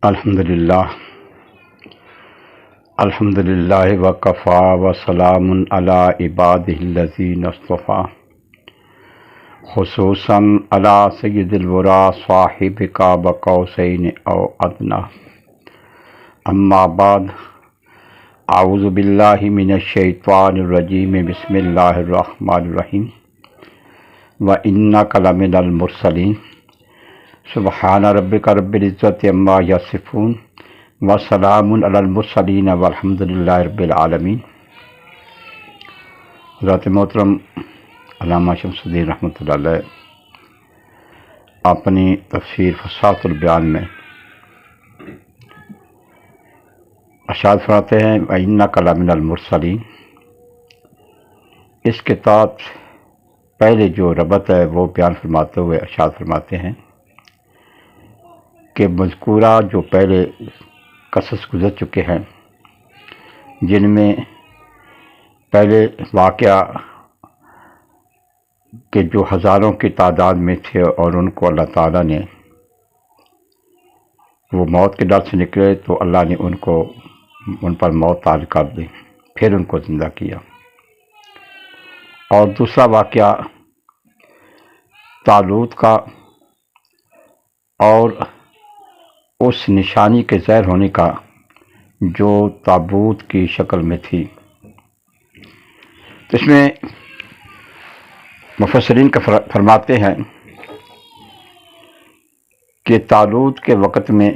الحمدللہ الحمدللہ وکفا وسلام علی عبادہ الذین اصطفیٰ خصوصاً علی سید الورا صاحب قاب قوسین او ادنیٰ اما بعد اعوذ باللہ من الشیطان الرجیم بسم اللہ الرحمن الرحیم وَإِنَّكَ لَمِنَ الْمُرْسَلِينَ سبحان ربک رب العزت عما یصفون وسلام علی المرسلین والحمد للہ رب العالمین۔ حضرت محترم علامہ شمس الدین رحمۃ اللہ علیہ اپنی تفسیر فصاحت البیان میں ارشاد فرماتے ہیں وَإِنَّكَ لَمِنَ الْمُرْسَلِينَ۔ اس کے ساتھ پہلے جو ربط ہے وہ بیان فرماتے ہوئے ارشاد فرماتے ہیں کہ مذکورہ جو پہلے قصص گزر چکے ہیں، جن میں پہلے واقعہ کہ جو ہزاروں کی تعداد میں تھے اور ان کو اللہ تعالیٰ نے وہ موت کے ڈر سے نکلے تو اللہ نے ان پر موت طاری کر دی، پھر ان کو زندہ کیا۔ اور دوسرا واقعہ طالوت کا اور اس نشانی کے ظاہر ہونے کا جو تابوت کی شکل میں تھی۔ تو اس میں مفسرین کا فرماتے ہیں کہ طالوت کے وقت میں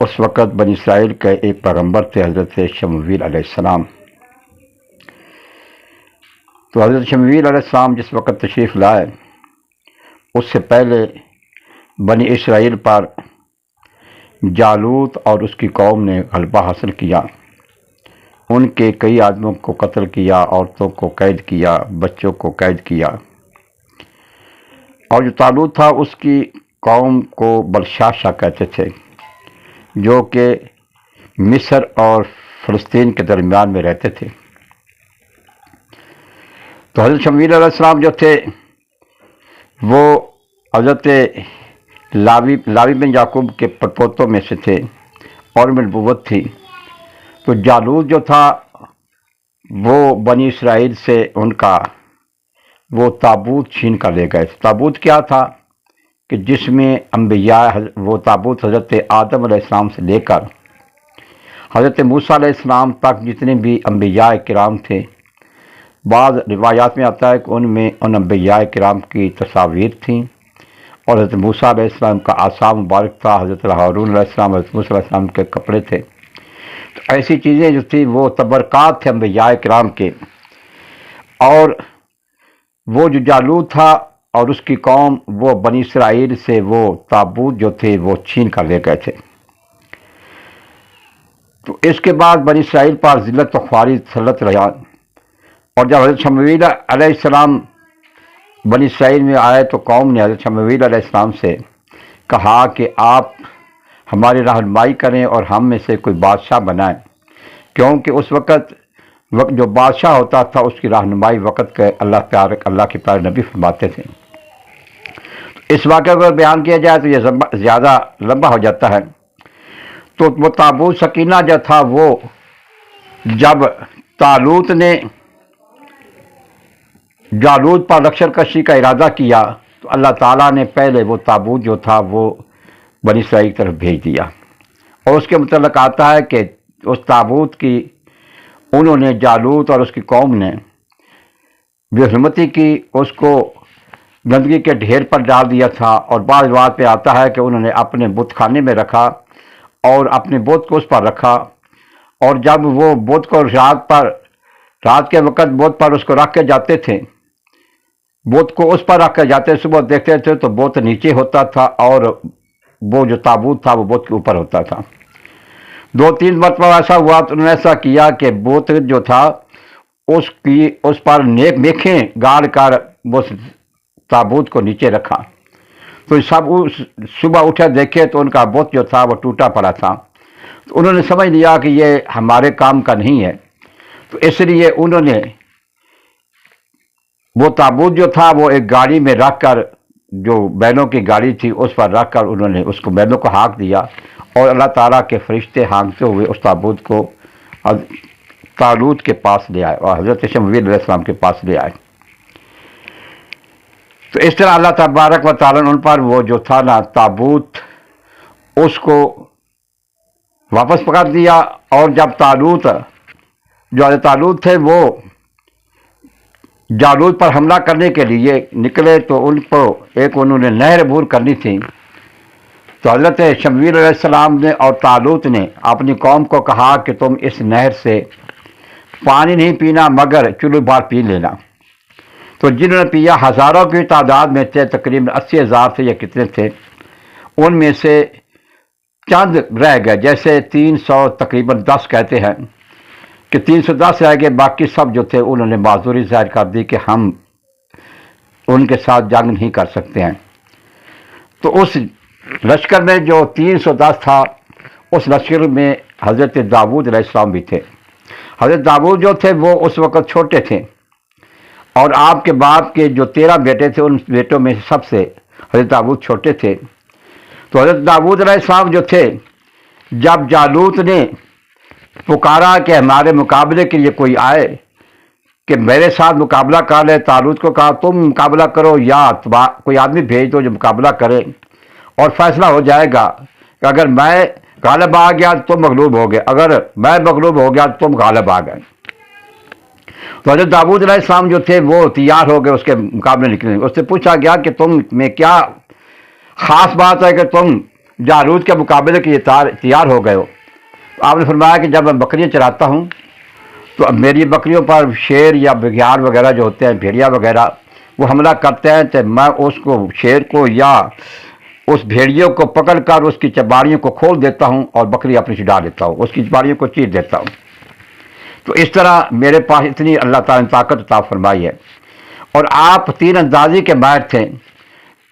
اس وقت بنی اسرائیل کے ایک پیغمبر تھے حضرت شمویل علیہ السلام۔ تو حضرت شمویل علیہ السلام جس وقت تشریف لائے اس سے پہلے بنی اسرائیل پر جالوت اور اس کی قوم نے غلبہ حاصل کیا، ان کے کئی آدمیوں کو قتل کیا، عورتوں کو قید کیا، بچوں کو قید کیا۔ اور جو طالوت تھا اس کی قوم کو بلشاشا کہتے تھے، جو کہ مصر اور فلسطین کے درمیان میں رہتے تھے۔ تو حضرت شمویل علیہ السلام جو تھے وہ حضرت لاوی بن یعقوب کے پڑپوتوں میں سے تھے اور میں نبوت تھی۔ تو جالوت جو تھا وہ بنی اسرائیل سے ان کا وہ تابوت چھین کر لے گئے۔ تابوت کیا تھا کہ جس میں انبیاء، وہ تابوت حضرت آدم علیہ السلام سے لے کر حضرت موسیٰ علیہ السلام تک جتنے بھی انبیاء کرام تھے، بعض روایات میں آتا ہے کہ ان میں ان انبیاء کرام کی تصاویر تھیں، اور حضرت موسیٰ علیہ السلام کا عصا مبارک تھا، حضرت ہارون علیہ السلام، حضرت موسیٰ علیہ السلام کے کپڑے تھے۔ تو ایسی چیزیں جو تھیں وہ تبرکات تھے انبیاء کرام کے۔ اور وہ جو جالوت تھا اور اس کی قوم وہ بنی اسرائیل سے وہ تابوت جو تھے وہ چھین کر لے گئے تھے۔ تو اس کے بعد بنی اسرائیل پر ذلت و خواری تسلط رہا، اور جب حضرت شمویل علیہ السلام بنی اسرائیل میں آئے تو قوم نے حضرت شمویل علیہ السلام سے کہا کہ آپ ہماری رہنمائی کریں اور ہم میں سے کوئی بادشاہ بنائیں، کیونکہ اس وقت جو بادشاہ ہوتا تھا اس کی رہنمائی وقت کے اللہ کے پیارے نبی فرماتے تھے۔ اس واقعے کو بیان کیا جائے تو یہ زیادہ لمبا ہو جاتا ہے۔ تو وہ تابوت سکینہ جو تھا وہ جب طالوت نے جالوت پر لشکر کشی کا ارادہ کیا تو اللہ تعالیٰ نے پہلے وہ تابوت جو تھا وہ بنی اسرائیل کی طرف بھیج دیا، اور اس کے متعلق آتا ہے کہ اس تابوت کی انہوں نے جالوت اور اس کی قوم نے بے حرمتی کی، اس کو گندگی کے ڈھیر پر ڈال دیا تھا، اور بعض روایت پہ آتا ہے کہ انہوں نے اپنے بت خانے میں رکھا اور اپنے بت کو اس پر رکھا، اور جب وہ بت کو رات کے وقت بت پر اس کو رکھ کے جاتے تھے، بت کو اس پر رکھ کے جاتے، صبح دیکھتے تھے تو بت نیچے ہوتا تھا اور وہ جو تابوت تھا وہ بت کے اوپر ہوتا تھا۔ 2-3 مرتبہ ایسا ہوا تو انہوں نے ایسا کیا کہ بت جو تھا اس پر میخیں گاڑ کر اس تابوت کو نیچے رکھا۔ تو سب صبح اٹھے دیکھے تو ان کا بت جو تھا وہ ٹوٹا پڑا تھا۔ تو انہوں نے سمجھ لیا کہ یہ ہمارے کام کا نہیں ہے، تو اس لیے انہوں نے وہ تابوت جو تھا وہ ایک گاڑی میں رکھ کر جو بیلوں کی گاڑی تھی اس پر رکھ کر انہوں نے اس کو بیلوں کو ہانک دیا، اور اللہ تعالیٰ کے فرشتے ہانکتے ہوئے اس تابوت کو طالوت کے پاس لے آئے اور حضرت شمویل علیہ السلام کے پاس لے آئے۔ تو اس طرح اللہ تبارک و تعالیٰ نے ان پر وہ جو تھا نا تابوت، اس کو واپس پکڑ دیا۔ اور جب طالوت جو حضرت طالوت تھے وہ جالوت پر حملہ کرنے کے لیے نکلے تو ان کو انہوں نے نہر عبور کرنی تھی، تو حضرت شمویل علیہ السلام نے اور طالوت نے اپنی قوم کو کہا کہ تم اس نہر سے پانی نہیں پینا مگر چلو بھر پی لینا۔ تو جنہوں نے پیا ہزاروں کی تعداد میں تھے، تقریباً 80,000 تھے یا کتنے تھے، ان میں سے چند رہ گئے، جیسے 300 تقریباً 10 کہتے ہیں کہ 310 رہ گئے، باقی سب جو تھے انہوں نے معذوری ظاہر کر دی کہ ہم ان کے ساتھ جنگ نہیں کر سکتے ہیں۔ تو اس لشکر میں جو 310 تھا، اس لشکر میں حضرت داؤد علیہ السلام بھی تھے۔ حضرت داؤد جو تھے وہ اس وقت چھوٹے تھے، اور آپ کے باپ کے جو 13 بیٹے تھے ان بیٹوں میں سب سے حضرت داؤد چھوٹے تھے۔ تو حضرت داؤد علیہ السلام جو تھے، جب جالوت نے پکارا کہ ہمارے مقابلے کے لیے کوئی آئے کہ میرے ساتھ مقابلہ کر لے، طالوت کو کہا تم مقابلہ کرو یا کوئی آدمی بھیج دو جو مقابلہ کرے، اور فیصلہ ہو جائے گا کہ اگر میں غالب آ گیا تو تم مغلوب ہو گئے، اگر میں مغلوب ہو گیا تو تم غالب آ گئے۔ تو حضرت داؤد علیہ السلام جو تھے وہ تیار ہو گئے اس کے مقابلے نکلنے۔ اس سے پوچھا گیا کہ تم میں کیا خاص بات ہے کہ تم جالوت کے مقابلے کے لیے تیار ہو گئے ہو؟ آپ نے فرمایا کہ جب میں بکریاں چراتا ہوں تو اب میری بکریوں پر شیر یا بگیار وغیرہ جو ہوتے ہیں، بھیڑیا وغیرہ، وہ حملہ کرتے ہیں تو میں اس کو شیر کو یا اس بھیڑیوں کو پکڑ کر اس کی چباڑیوں کو کھول دیتا ہوں اور بکری اپنی سے ڈال دیتا ہوں، اس کی چباڑیوں کو چیر دیتا ہوں۔ تو اس طرح میرے پاس اتنی اللہ تعالیٰ نے طاقت عطا فرمائی ہے۔ اور آپ تیر اندازی کے ماہر تھے،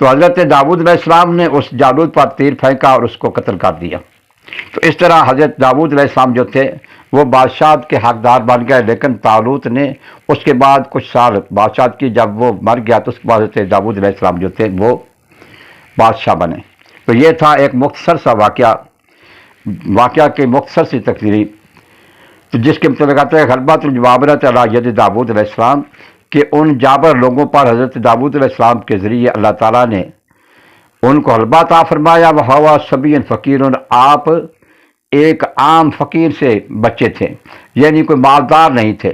تو حضرت داؤد علیہ السلام نے اس جالوت پر تیر پھینکا اور اس کو قتل کر دیا۔ تو اس طرح حضرت داؤد علیہ السلام جو تھے وہ بادشاہت کے حقدار بن گئے، لیکن طالوت نے اس کے بعد کچھ سال بادشاہت کی، جب وہ مر گیا تو اس کے بعد حضرت داؤد علیہ السلام جو تھے وہ بادشاہ بنے۔ تو یہ تھا ایک مختصر سا واقعہ کی مختصر سی تقریر، تو جس کے متعلق ہے غلبۃ الجبابرۃ علی ید داؤد علیہ السلام، کہ ان جابر لوگوں پر حضرت داؤد علیہ السلام کے ذریعے اللہ تعالیٰ نے ان کو غلبہ عطا فرمایا۔ وہو صبی فقیر، آپ ایک عام فقیر سے بچے تھے، یعنی کوئی مالدار نہیں تھے۔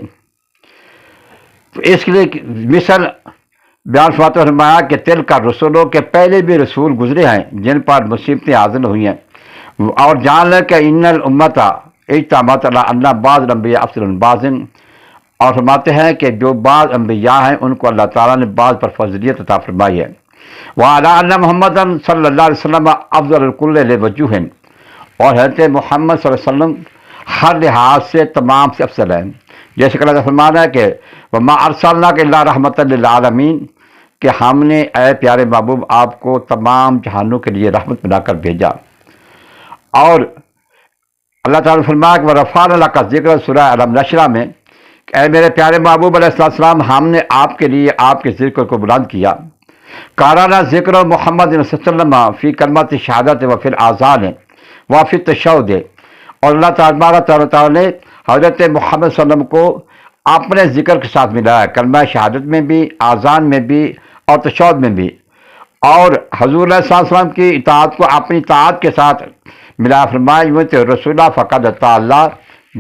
تو اس کے لیے مثل بیان فرمایا کہ تل کا رسولوں کے پہلے بھی رسول گزرے ہیں جن پر مصیبتیں نازل ہوئی ہیں، اور جان لیں کہ ان الامت اجتمعت علی ان بعض الانبیاء افضل من بعض، اور فرماتے ہیں کہ جو بعض انبیاء ہیں ان کو اللہ تعالیٰ نے بعض پر فضیلت عطا فرمائی ہے۔ وعلی ان محمد صلی اللہ علیہ وسلم افضل الکل لوجوہ، اور حضرت محمد صلی اللہ علیہ وسلم ہر لحاظ سے تمام سے افضل ہیں، جیسے کہ اللہ کا فرمان ہے کہ وما ارسلناک الا رحمۃ للعالمین، کہ ہم نے اے پیارے محبوب آپ کو تمام جہانوں کے لیے رحمت بنا کر بھیجا۔ اور اللہ تعالیٰ نے فرمایا کہ وَرَفَعْنَا لَكَ ذِكْرَكَ سورہ علم نشرہ میں کہ اے میرے پیارے محبوب علیہ السلام، ہم نے آپ کے لیے آپ کے ذکر کو بلند کیا۔ کارانہ ذکر محمد صلی اللہ علیہ وسلم فی کلمۃ شہادت و فی الاذان و فی التشہد، اور اللہ تعالیٰ نے حضرت محمد صلی اللہ علیہ وسلم کو اپنے ذکر کے ساتھ ملایا، کلمہ شہادت میں بھی، اذان میں بھی اور تشہد میں بھی، اور حضور صلی اللہ علیہ وسلم کی اطاعت کو اپنی اطاعت کے ساتھ ملا فرمایا رسول فقد اطاع اللہ،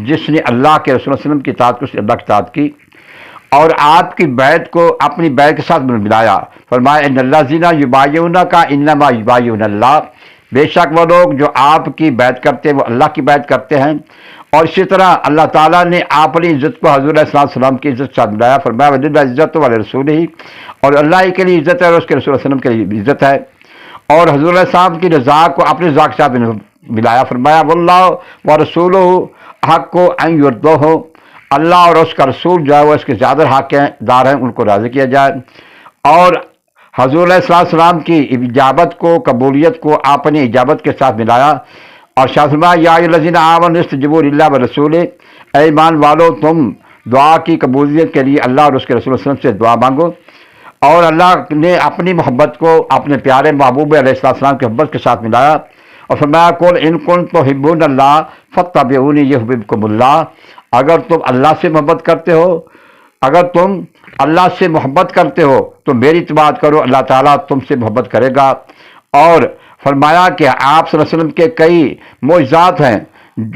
جس نے اللہ کے رسول صلی اللہ علیہ وسلم کی اطاعت کو اس نے اللہ کی اطاعت کی، اور آپ کی بیعت کو اپنی بیعت کے ساتھ ملایا، فرمایا ان الذین یبایعونک انما یبایعون اللہ، بے شک وہ لوگ جو آپ کی بیعت کرتے ہیں وہ اللہ کی بیعت کرتے ہیں۔ اور اسی طرح اللہ تعالیٰ نے اپنی عزت کو حضور صلی اللہ علیہ وسلم کی عزت کے ساتھ ملایا، فرمایا وللہ عزت ولرسولہ، اور اللہ ہی کے لیے عزت ہے اور اس کے رسول صلی اللہ علیہ وسلم کے لیے عزت ہے، اور حضور علیہ السلام کی رضا کو اپنی رضا کے ساتھ ملایا، فرمایا واللہ ورسولہ حق ان یرضوہ، اللہ اور اس کا رسول جو ہے وہ اس کے زیادہ حق دار ہیں، ان کو راضی کیا جائے۔ اور حضور علیہ السلام کی اجابت کو، قبولیت کو اپنی اجابت کے ساتھ ملایا، اور شاہ فرمایا یا ایھا الذین آمنوا استجیبوا للہ ورسولہ، اے ایمان والو تم دعا کی قبولیت کے لیے اللہ اور اس کے رسول صلی اللہ علیہ وسلم سے دعا مانگو۔ اور اللہ نے اپنی محبت کو اپنے پیارے محبوب علیہ السلام کی محبت کے ساتھ ملایا اور فرمایا قل ان کنتم تحبون اللہ فاتبعونی یحببکم اللہ، اگر تم اللہ سے محبت کرتے ہو، اگر تم اللہ سے محبت کرتے ہو تو میری اتباعت کرو، اللہ تعالیٰ تم سے محبت کرے گا۔ اور فرمایا کہ آپ صلی اللہ علیہ وسلم کے کئی معجزات ہیں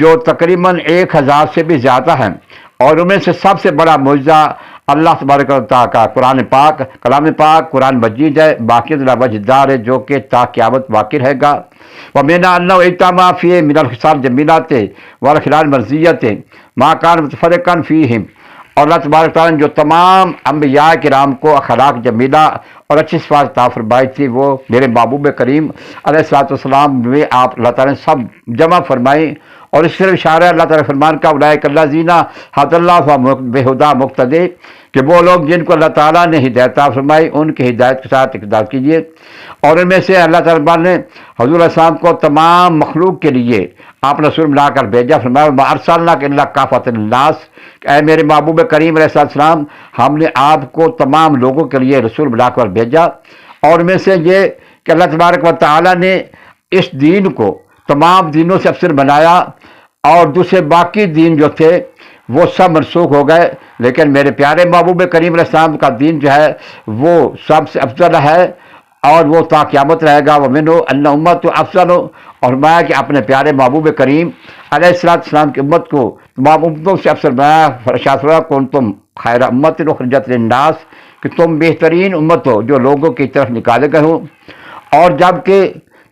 جو تقریباً 1000 سے بھی زیادہ ہیں، اور ان میں سے سب سے بڑا معجزہ اللہ تبارک و تعالیٰ کا قرآن پاک، کلام پاک قرآن مجید ہے، باقی وجدار ہے جو کہ تا قیامت باقی رہے گا۔ وَمِنَ أَنَّهُ اجتمع فِيهِ مِنَ الْخِصَالِ الْجَمِيلَةِ وَالْخِلَالِ الْمَرْضِيَّةِ مَا كَانَ مُتَفَرِّقًا فِيهِمْ، اور اللہ تبارک تعالیٰ نے جو تمام انبیاء کرام کو اخلاق جمیلہ اور اچھی صفات عطا فرمائی تھی، وہ میرے محبوب کریم علیہ الصلوۃ والسلام میں آپ اللہ تعالیٰ نے سب جمع فرمائی۔ اور اس سے اشارہ اللہ تعالیٰ فرمان کا اولئک الذین ھدی اللہ فہم بہدیٰ مقتدی، کہ وہ لوگ جن کو اللہ تعالیٰ نے ہدایت عطا فرمائی ان کی ہدایت کے ساتھ اقتدار کیجیے۔ اور ان میں سے اللہ تعالیٰ نے حضور علیہ السلام کو تمام مخلوق کے لیے آپ رسول بنا کر بھیجا، فرمایا وَمَا أَرْسَلْنَاكَ إِلَّا كَافَةً لِلنَّاسِ، اے میرے محبوب کریم علیہ السلام، ہم نے آپ کو تمام لوگوں کے لیے رسول بنا کر بھیجا۔ اور ان میں سے یہ کہ اللہ تبارک و تعالیٰ نے اس دین کو تمام دینوں سے افضل بنایا، اور دوسرے باقی دین جو تھے وہ سب منسوخ ہو گئے، لیکن میرے پیارے محبوب کریم علیہ السلام کا دین جو ہے وہ سب سے افضل ہے اور وہ تا قیامت رہے گا۔ وَمِنْهُ أَنَّ أُمَّتُ أَفْضَلُ، اور فرمایا کہ اپنے پیارے محبوب کریم علیہ السلام کی امت کو تمام امتوں سے افضل بنایا۔ فرشاد كُنتُمْ خَيْرَ أُمَّةٍ أُخْرِجَتْ لِلنَّاسِ، کہ تم بہترین امت ہو جو لوگوں کی طرف نکالے گئے ہوں، اور جب کہ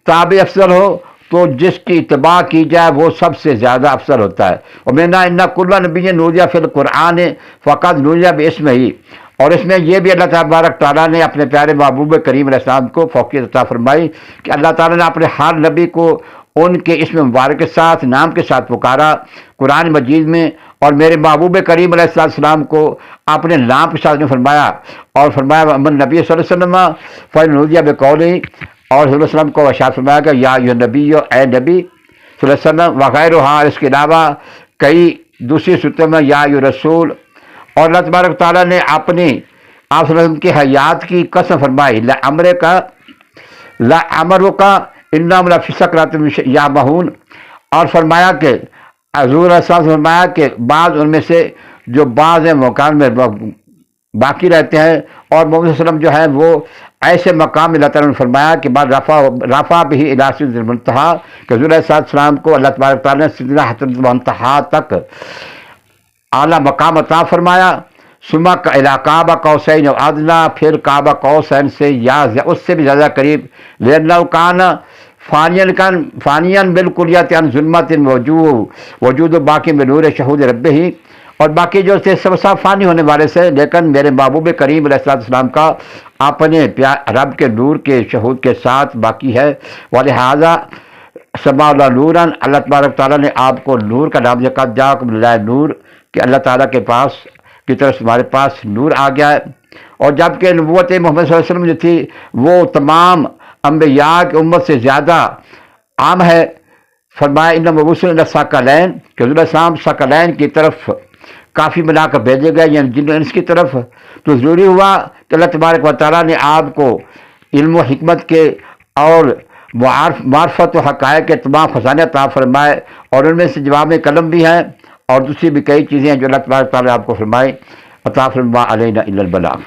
تابع افضل ہو تو جس کی اتباع کی جائے وہ سب سے زیادہ افضل ہوتا ہے۔ وَمِنْهَا إِنَّ كُلَّ نَبِيٍّ نُودِیَ فِی الْقُرْآنِ فَقَدْ نُودِیَ بِاسْمِهِ، اور اس میں یہ بھی اللہ تبارک تعالیٰ نے اپنے پیارے محبوب کریم علیہ السلام کو فوقیت عطا فرمائی کہ اللہ تعالیٰ نے اپنے ہر نبی کو ان کے اسم مبارک کے ساتھ، نام کے ساتھ پکارا قرآن مجید میں، اور میرے محبوب کریم علیہ السلام کو اپنے نام کے ساتھ نے فرمایا، اور فرمایا امن نبی صلی اللہ علیہ وسلم فَنُودِیَ بِقَوْلِهِ، اور حضور صلی اللہ علیہ وسلم کو ارشاد فرمایا کہ یا ایھا نبی، اے نبی صلی اللہ علیہ وسلم، وغیرہ، اس کے علاوہ کئی دوسری صورتوں میں یا ایھا رسول۔ اور اللہ تبارک تعالیٰ نے اپنی آپ صلی اللہ علیہ وسلم کی حیات کی قسم فرمائی، لَعَمْرِکَ إِنَّهُمْ لَفِی سَکرَتِهِمْ یَعْمَہُونَ، اور فرمایا کہ حضور علیہ السلام نے فرمایا کہ بعض ان میں سے جو بعض مکان میں باقی رہتے ہیں، اور محمد صلی اللہ علیہ وسلم جو ہے وہ ایسے مقام اللہ تعالیٰ نے فرمایا کہ بعد رفع به الی سدرۃ المنتہیٰ، کہ حضور علیہ السلام کو اللہ تبارک تعالیٰ نے سدرۃ المنتہیٰ تک اعلیٰ مقام عطا فرمایا۔ ثم الی قاب قوسین او ادنیٰ، پھر قاب قوسین سے یا اس سے بھی زیادہ قریب، لأنہ کان فانیا بالکلیت عن ظلمت وجود باقی میں نور شہود ربہ، اور باقی جو تھے سب فانی ہونے والے سے، لیکن میرے محبوب کریم علیہ السلام کا اپنے رب کے نور کے شہود کے ساتھ باقی ہے۔ ولہذا سما اللہ نوراً، اللہ تبارک تعالیٰ نے آپ کو نور کا نام دیا، قد جاءکم من اللہ نور، کہ اللہ تعالیٰ کے پاس کی طرف سے ہمارے پاس نور آ گیا ہے۔ اور جب کہ نبوت محمد صلی اللہ علیہ وسلم جو تھی وہ تمام انبیاء کی امت سے زیادہ عام ہے، فرمایا ان مبعوث الی الثقلین، کہ حضور السلام ثقلین کی طرف کافی بنا کر بھیجے گئے، یعنی جن و انس کی طرف۔ تو ضروری ہوا کہ اللہ تبارک و تعالیٰ نے آپ کو علم و حکمت کے اور معرفت و حقائق کے تمام خزانے عطا فرمائے، اور ان میں سے جوامع کلم بھی ہیں اور دوسری بھی کئی چیزیں ہیں جو اللہ تبارک و تعالیٰ نے آپ کو فرمائے۔ عطا فرما علینا الا البلاغ۔